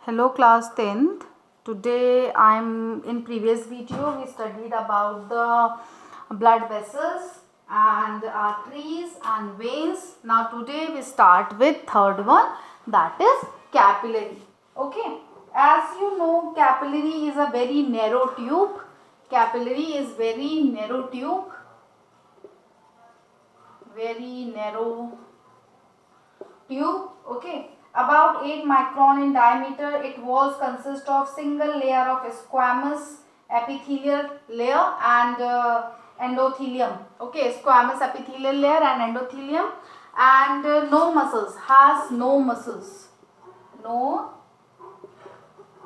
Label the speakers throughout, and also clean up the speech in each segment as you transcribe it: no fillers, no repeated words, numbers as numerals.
Speaker 1: Hello class 10th. Today in previous video we studied about the blood vessels and arteries and veins. Now today we start with third one, that is capillary. Okay. As you know, capillary is a very narrow tube. Capillary is very narrow tube. Very narrow tube. Okay. About 8 micron in diameter. It walls consist of single layer of squamous epithelial layer and endothelium. Okay, squamous epithelial layer and endothelium, and no muscles. Has no muscles. No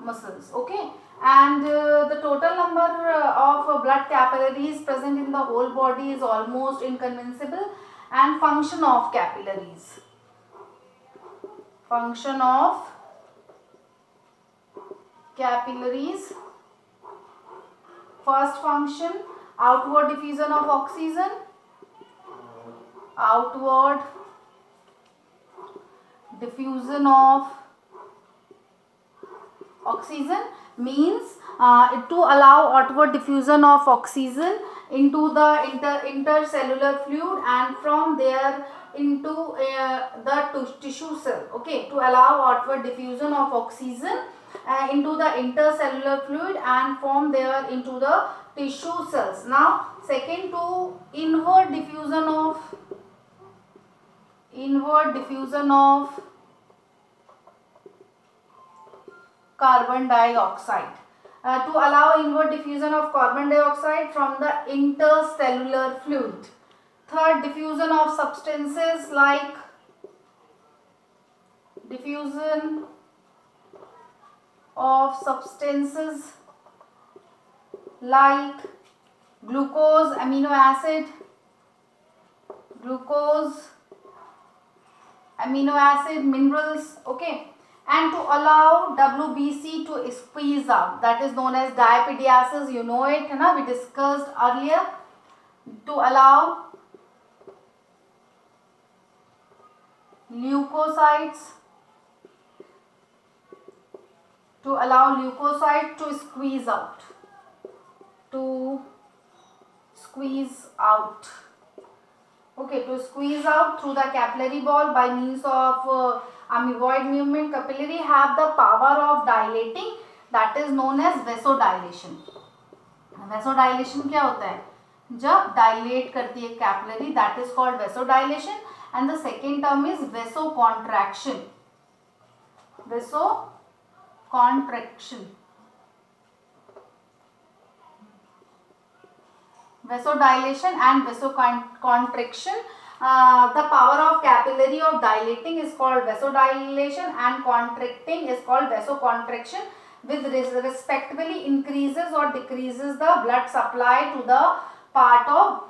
Speaker 1: muscles. Okay, and the total number of blood capillaries present in the whole body is almost inconceivable. And function of capillaries. Function of capillaries. First function, outward diffusion of oxygen. Outward diffusion of oxygen means to allow outward diffusion of oxygen into the intercellular fluid and from there into the tissue cell. Okay, to allow outward diffusion of oxygen into the intercellular fluid and from there into the tissue cells. Now second, to inward diffusion of carbon dioxide. To allow inward diffusion of carbon dioxide from the intercellular fluid. Third, diffusion of substances like glucose, amino acid, minerals. Okay, and to allow WBC to squeeze out, that is known as diapidiasis. You know it, na? We discussed earlier. To allow leukocytes to squeeze out. Okay, to squeeze out through the capillary wall by means of amoeboid movement. Capillary have the power of dilating, that is known as vasodilation. Vasodilation क्या होता है? जब dilate करती है capillary, that is called vasodilation, and the second term is vasocontraction. Vasodilation and vasocontraction. The power of capillary of dilating is called vasodilation and contracting is called vasocontraction, with respectively increases or decreases the blood supply to the part of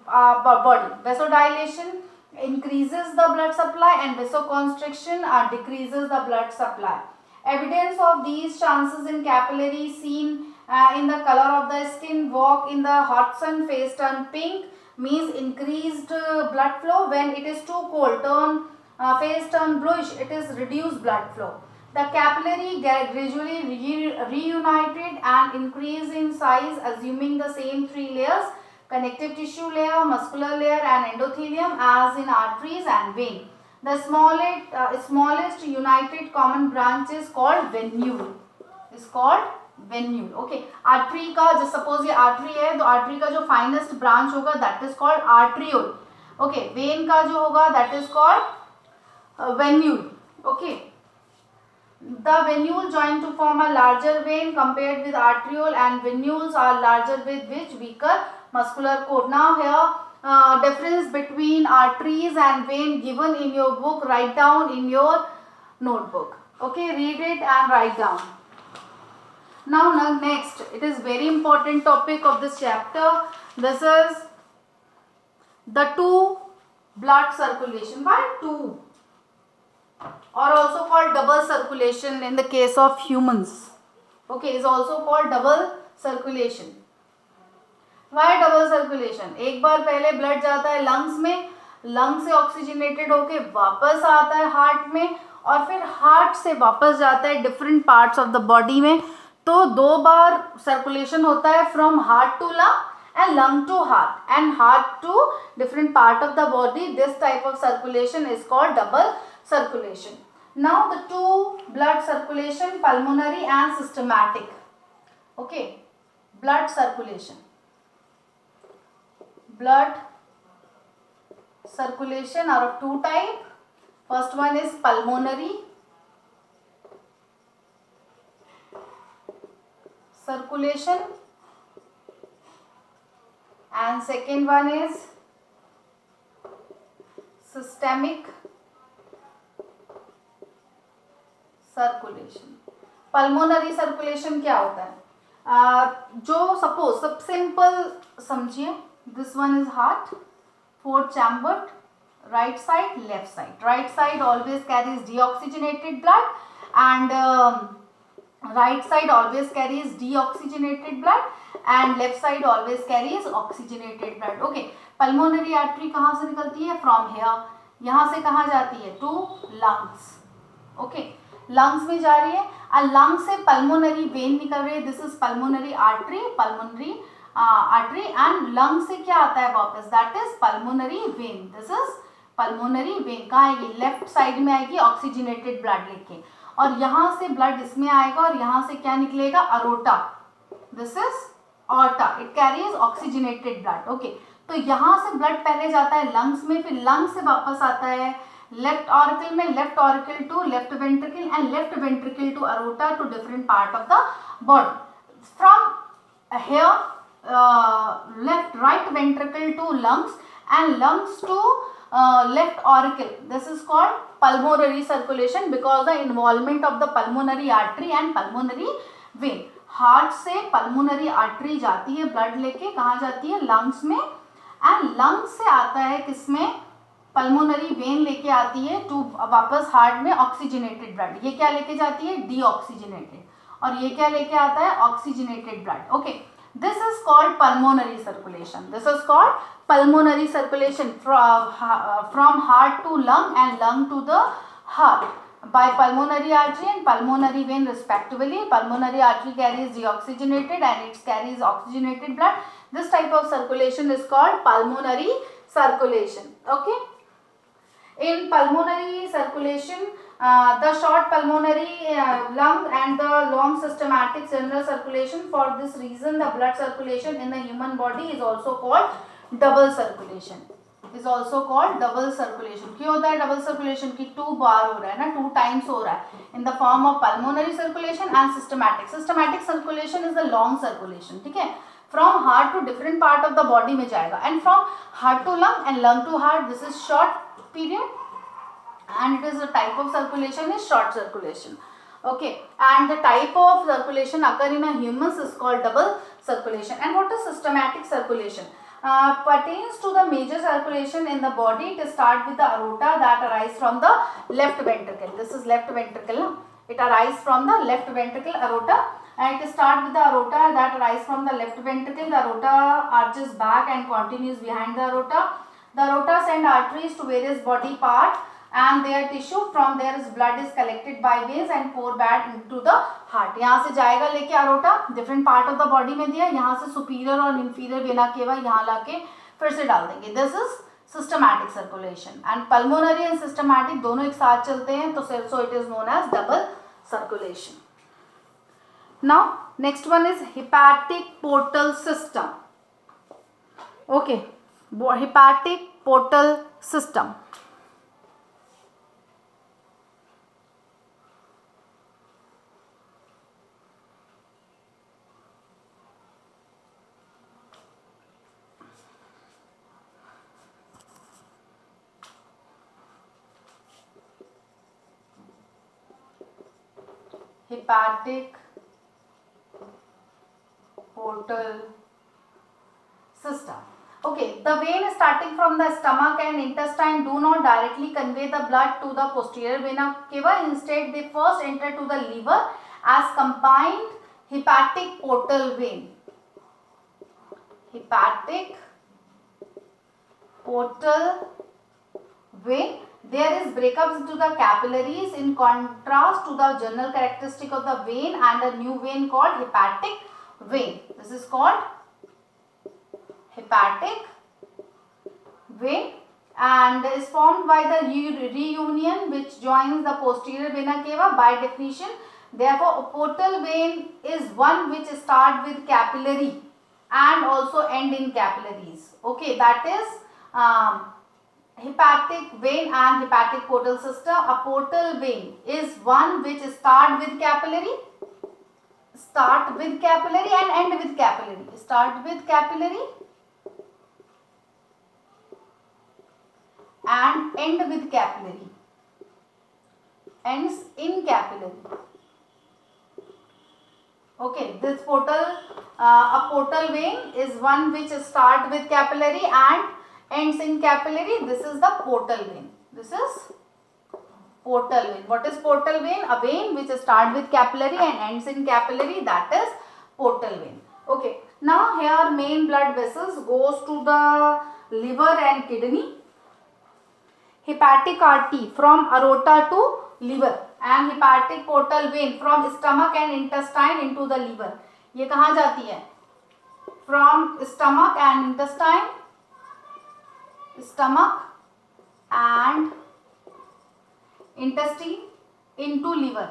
Speaker 1: body. Vasodilation increases the blood supply and vasoconstriction decreases the blood supply. Evidence of these chances in capillary seen in the color of the skin. Walk in the hot sun, face turn pink, means increased blood flow. When it is too cold, face turn bluish, it is reduced blood flow. The capillary gradually reunited and increase in size, assuming the same three layers: connective tissue layer, muscular layer and endothelium, as in arteries and vein. The smallest united common branch is called venule. Okay, artery का, just suppose ये artery है तो artery का जो finest branch होगा that is called arteriole. Okay, when का जो होगा that is called venule. Okay, the venule join to form a larger vein compared with arteriole, and venules are larger with which weaker muscular cord. Now here difference between arteries and vein given in your book. Write down in your notebook. Okay, read it and write down. Now next, it is very important topic of this chapter. This is the two blood circulation. Why two? Or also called double circulation in the case of humans. Okay, is also called double circulation. Why double circulation? एक बार पहले blood जाता है lungs में, lung से oxygenated होके वापस आता है हार्ट में और फिर हार्ट से वापस जाता है different parts of the body में। तो 2 बार सर्कुलेशन होता है from heart to lung and lung to heart and heart to different part of the body. This type of circulation is called double circulation. Now the two blood circulation, pulmonary and systematic. Okay, blood circulation. Blood circulation are of two type. First one is pulmonary circulation and second one is systemic circulation. Pulmonary circulation क्या होता है? जो suppose सब simple समझिए, this one is heart, 4 chambered, right side left side. Right side always carries deoxygenated blood and right side always carries deoxygenated blood and left side always carries oxygenated blood. Okay, pulmonary artery कहाँ से निकलती है? From here. यहाँ से कहाँ जाती है? To lungs. Okay, lungs में जा रही है और लंग से पल्मोनरी वेन निकल रही है. This is pulmonary artery. Pulmonary artery and lung से क्या आता है वापस? That is pulmonary vein. This is pulmonary vein. कहाँ आएगी? लेफ्ट साइड में आएगी ऑक्सीजनेटेड ब्लड लेके, और यहाँ से ब्लड इसमें आएगा और यहाँ से क्या निकलेगा? Aorta. This is aorta. It carries oxygenated blood. Okay, तो यहाँ से ब्लड पहले जाता है लंग्स में, फिर लंग से वापस आता है लेफ्ट ऑरिकल में, left auricle to left ventricle and left ventricle to aorta to different part of the body. From here left right ventricle to lungs and lungs to left auricle. This is called pulmonary circulation because the involvement of the pulmonary artery and pulmonary vein. Heart से pulmonary artery जाती है blood लेके, कहाँ जाती है? Lungs में, and lungs से आता है किसमें? पल्मोनरी वेन लेके आती है टू वापस हार्ट में ऑक्सीजनेटेड ब्लड. ये क्या लेके जाती है? डीऑक्सीजनेटेड. और ये क्या लेके आता है? Oxygenated blood. Okay, this is called pulmonary circulation. This is called pulmonary circulation from heart to lung and lung to the heart by pulmonary artery and pulmonary vein respectively. Pulmonary artery carries deoxygenated and it carries oxygenated blood. This type of circulation is called pulmonary circulation. Okay, in pulmonary circulation the short pulmonary lung and the long systematic general circulation. For this reason the blood circulation in the human body is also called double circulation. Is also called double circulation. क्यों होता है double circulation? की 2 बार हो रहा है ना, 2 times हो रहा है in the form of pulmonary circulation and systematic. Systematic circulation is the long circulation. ठीक है, from heart to different part of the body में जाएगा and from heart to lung and lung to heart. This is short period and it is a type of circulation is short circulation. Okay, and the type of circulation occur in a humans is called double circulation. And what is systematic circulation? Pertains to the major circulation in the body. It start with the aorta that arise from the left ventricle. This is left ventricle. It arise from the left ventricle aorta. And it start with the aorta that arise from the left ventricle. The aorta arches back and continues behind the aorta. The aorta send arteries to various body parts and their tissue. From there is blood is collected by veins and pour back into the heart. यहाँ से जाएगा लेके aorta, different part of the body में दिया, यहाँ से superior और inferior vena cava यहाँ लाके फिर से डाल देंगे. This is systematic circulation. And pulmonary and systematic दोनों एक साथ चलते हैं, तो so it is known as double circulation. Now next one is hepatic portal system. Okay, hepatic portal system. Hepatic portal system. Okay, the vein starting from the stomach and intestine do not directly convey the blood to the posterior vena cava. Instead, they first enter to the liver as combined hepatic portal vein. Hepatic portal vein There is breakups into the capillaries in contrast to the general characteristic of the vein and a new vein called hepatic vein. This is called hepatic vein and is formed by the reunion which joins the posterior vena cava by definition. Therefore, a portal vein is one which start with capillary and also end in capillaries. Okay, that is hepatic vein and hepatic portal system. A portal vein is one which start with capillary and end with capillary. Start with capillary and end with capillary. Ends in capillary. Okay, this a portal vein is one which start with capillary and ends in capillary. This is the portal vein. This is portal vein. What is portal vein? A vein which start with capillary and ends in capillary. That is portal vein. Okay. Now here main blood vessels goes to the liver and kidney. Hepatic artery from aorta to liver and hepatic portal vein from stomach and intestine into the liver. ये कहाँ जाती है? From stomach and intestine, stomach and intestine into liver,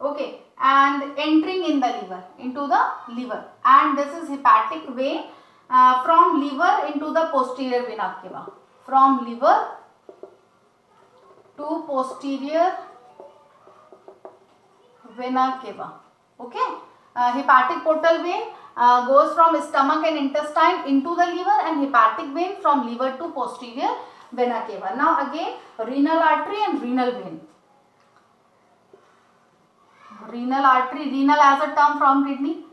Speaker 1: okay, and entering in the liver, into the liver, and this is hepatic vein from liver into the posterior vena cava, from liver to posterior vena cava. Okay, hepatic portal vein goes from stomach and intestine into the liver, and hepatic vein from liver to posterior vena cava. Now again, renal artery and renal vein. Renal artery, renal as a term from kidney,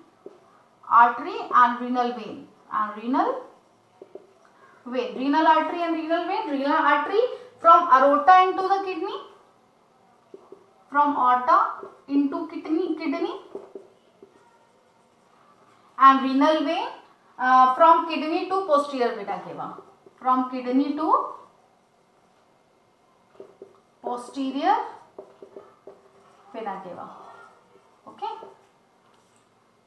Speaker 1: artery and renal vein, and renal vein. Renal artery and renal vein. Renal artery from aorta into the kidney, from aorta into kidney, and renal vein from kidney to posterior vena cava, from kidney to posterior vena cava. Okay.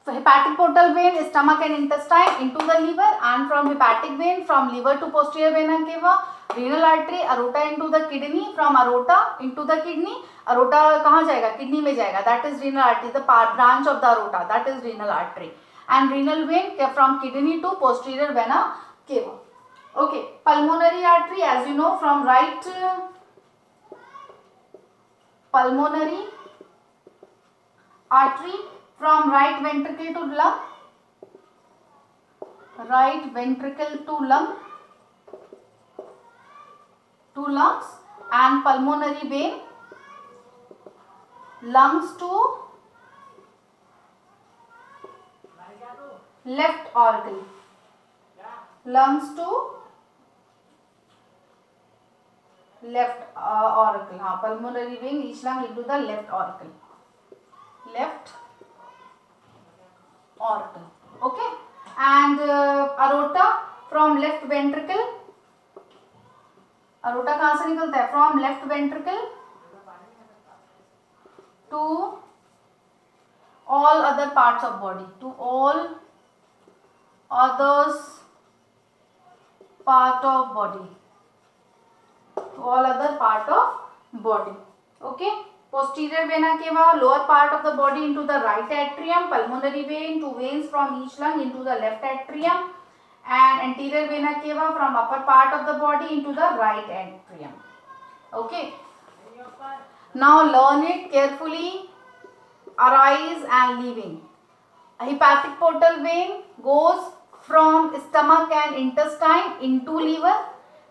Speaker 1: So hepatic portal vein, stomach and intestine into the liver, and from hepatic vein from liver to posterior vena cava. Renal artery aorta into the kidney, from aorta into the kidney. Aorta कहाँ जाएगा? Kidney में जाएगा. That is renal artery, the branch of the aorta. That is renal artery. And renal vein from kidney to posterior vena cava. Okay, pulmonary artery, as you know, from right pulmonary artery from right ventricle to lung, right ventricle to lungs, and pulmonary vein lungs to left auricle, lungs to left auricle. Pulmonary vein each lung into the left auricle, okay, and aorta from left ventricle. aorta कहाँ से निकलता है? From left ventricle to all other parts of body, to all others part of body, to all other part of body. Okay, posterior vena cava, lower part of the body into the right atrium. Pulmonary vein, two veins from each lung into the left atrium, and anterior vena cava from upper part of the body into the right atrium. Okay, now learn it carefully. Arise and leaving. A hepatic portal vein goes from stomach and intestine into liver.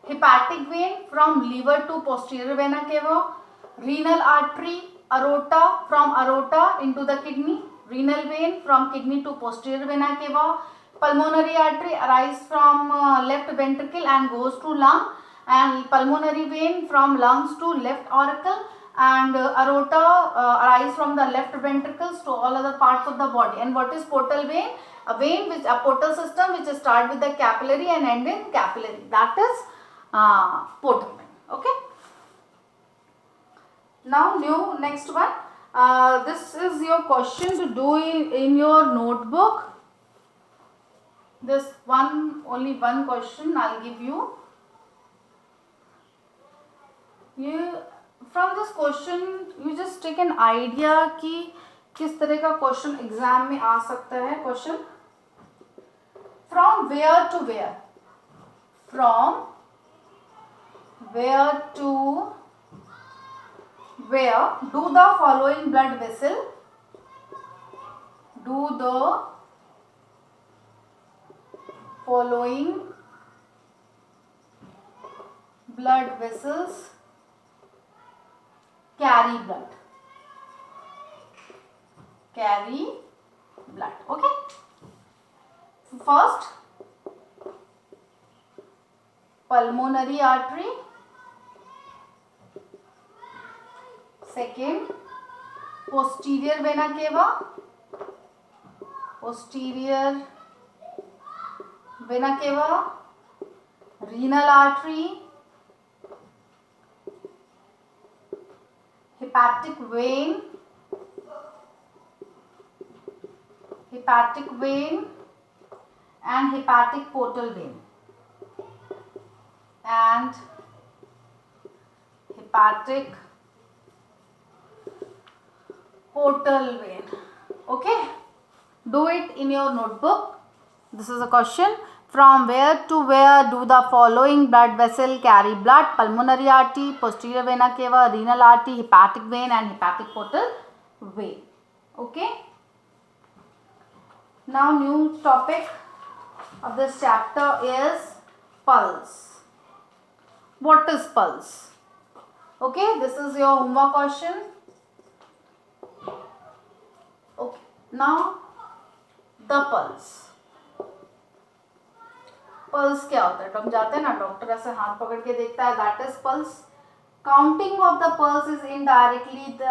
Speaker 1: Hepatic vein from liver to posterior vena cava. Renal artery, aorta, from aorta into the kidney. Renal vein from kidney to posterior vena cava. Pulmonary artery arises from left ventricle and goes to lung, and pulmonary vein from lungs to left auricle, and aorta arise from the left ventricles to all other parts of the body. And what is portal vein? A vein which a portal system which start with the capillary and end in capillary, that is portal vein. Okay. Now next one, this is your question to do in your notebook. This only one question I'll give you. From this question you just take an idea कि किस तरह का question exam में आ सकता है. Question from where to where, from where to where do the following blood vessel, do the following blood vessels carry blood, carry blood. Okay. First, pulmonary artery. Second, posterior vena cava, posterior vena cava, renal artery, hepatic vein, and hepatic portal vein, and hepatic portal vein. Okay, do it in your notebook. This is a question. From where to where do the following blood vessel carry blood? Pulmonary artery, posterior vena cava, renal artery, hepatic vein and hepatic portal vein. Okay. Now new topic of this chapter is pulse. What is pulse? Okay, this is your homework question. Okay, now the pulse. Pulse क्या होता है? तो हम जाते हैं ना, doctor ऐसे हाथ पकड़ के देखता है, that is pulse. Counting of the pulse is indirectly the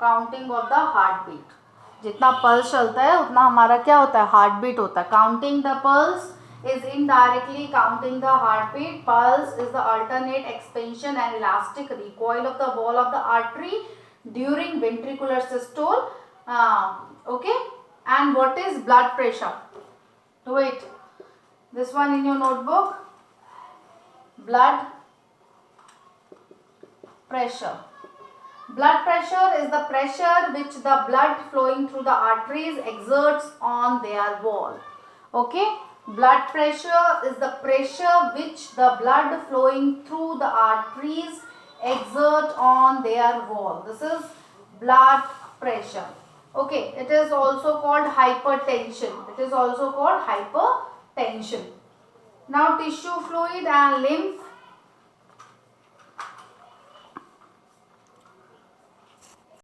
Speaker 1: counting of the heart beat. जितना पल्स चलता है उतना हमारा क्या होता है? हार्ट बीट होता है. Counting the pulse is indirectly counting the heartbeat. Pulse is the alternate expansion and elastic recoil of the wall of the artery during ventricular systole. Okay. And what is blood pressure? Do it. This one in your notebook. Blood pressure. Blood pressure is the pressure which the blood flowing through the arteries exerts on their wall. Okay. Blood pressure is the pressure which the blood flowing through the arteries exert on their wall. This is blood pressure. Okay. It is also called hypertension. It is also called hypertension. Now tissue fluid and lymph